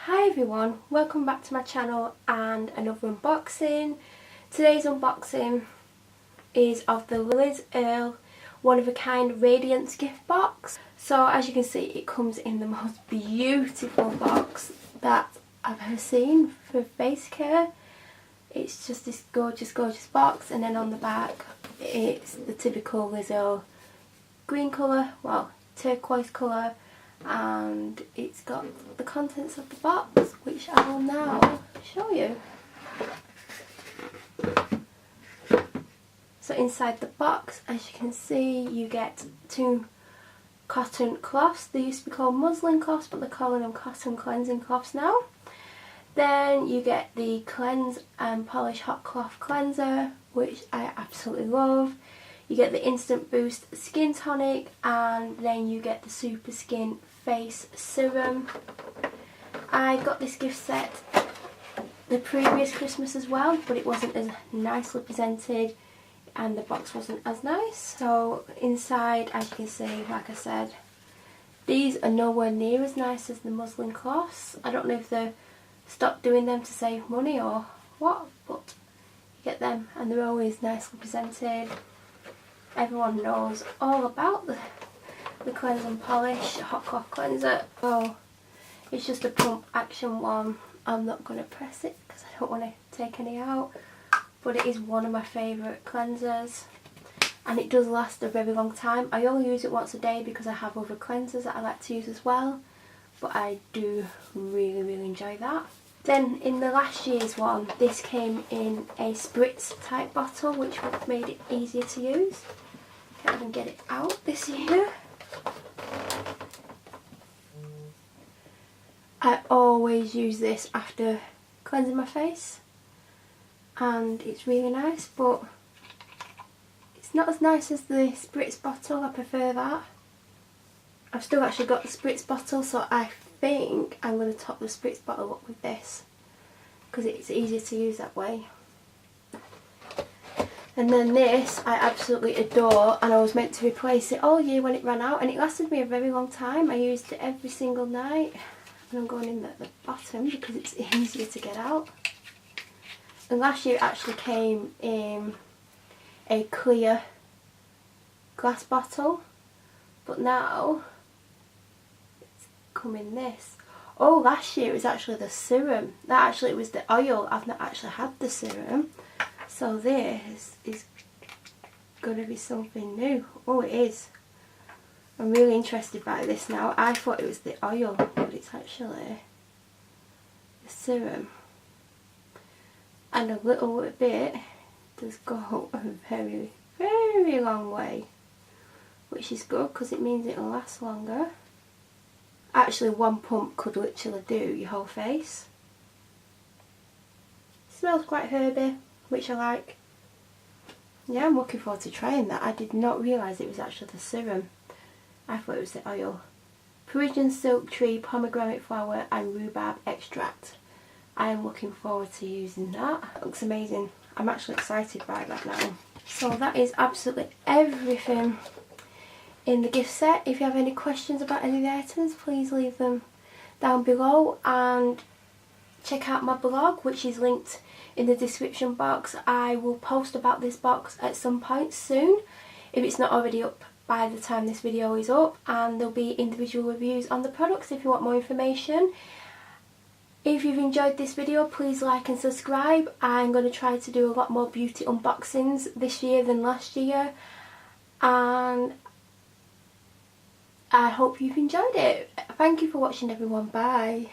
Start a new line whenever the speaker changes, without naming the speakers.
Hi everyone, welcome back to my channel and another unboxing. Today's unboxing is of the Liz Earle one of a kind Radiance gift box. So as you can see, it comes in the most beautiful box that I've ever seen for face care. It's just this gorgeous box, and then on the back it's the typical Liz Earle green colour, well turquoise colour, and it's got the contents of the box, which I will now show you. So inside the box, as you can see, you get 2 cotton cloths. They used to be called muslin cloths, but they're calling them cotton cleansing cloths now. Then you get the Cleanse and Polish Hot Cloth Cleanser, which I absolutely love. You get the Instant Boost Skin Tonic, and then you get the Super Skin Face Serum. I got this gift set the previous Christmas as well, but it wasn't as nicely presented and the box wasn't as nice. So inside, as you can see, like I said, these are nowhere near as nice as the muslin cloths. I don't know if they stopped doing them to save money or what, but you get them and they're always nicely presented. Everyone knows all about the Cleanse and Polish Hot Cloth Cleanser. Oh, it's just a pump action one. I'm not going to press it because I don't want to take any out, but it is one of my favourite cleansers and it does last a very long time. I only use it once a day because I have other cleansers that I like to use as well, but I do really enjoy that. Then in the last year's one, this came in a spritz type bottle, which made it easier to use. Can't even get it out this year. I always use this after cleansing my face and it's really nice, but it's not as nice as the spritz bottle. I prefer that. I've still actually got the spritz bottle, so I think I'm going to top the spritz bottle up with this because it's easier to use that way. And then this I absolutely adore, and I was meant to replace it all year when it ran out, and it lasted me a very long time. I used it every single night, and I'm going in at the bottom because it's easier to get out. And last year it actually came in a clear glass bottle, but now it's come in this. Oh, last year it was actually the serum. That actually was the oil. I've not actually had the serum. So this is going to be something new. Oh, it is. I'm really interested by this now. I thought it was the oil, but it's actually the serum. And a little bit does go a very long way, which is good because it means it'll last longer. Actually, one pump could literally do your whole face. It smells quite herby, which I like. Yeah, I'm looking forward to trying that. I did not realise it was actually the serum. I thought it was the oil. Parisian silk tree, pomegranate flower and rhubarb extract. I am looking forward to using that. It looks amazing. I'm actually excited by that now. So that is absolutely everything in the gift set. If you have any questions about any of the items, please leave them down below, and check out my blog, which is linked in the description box. I will post about this box at some point soon, if it's not already up by the time this video is up, and there'll be individual reviews on the products if you want more information. If you've enjoyed this video, please like and subscribe. I'm going to try to do a lot more beauty unboxings this year than last year, and I hope you've enjoyed it. Thank you for watching everyone. Bye.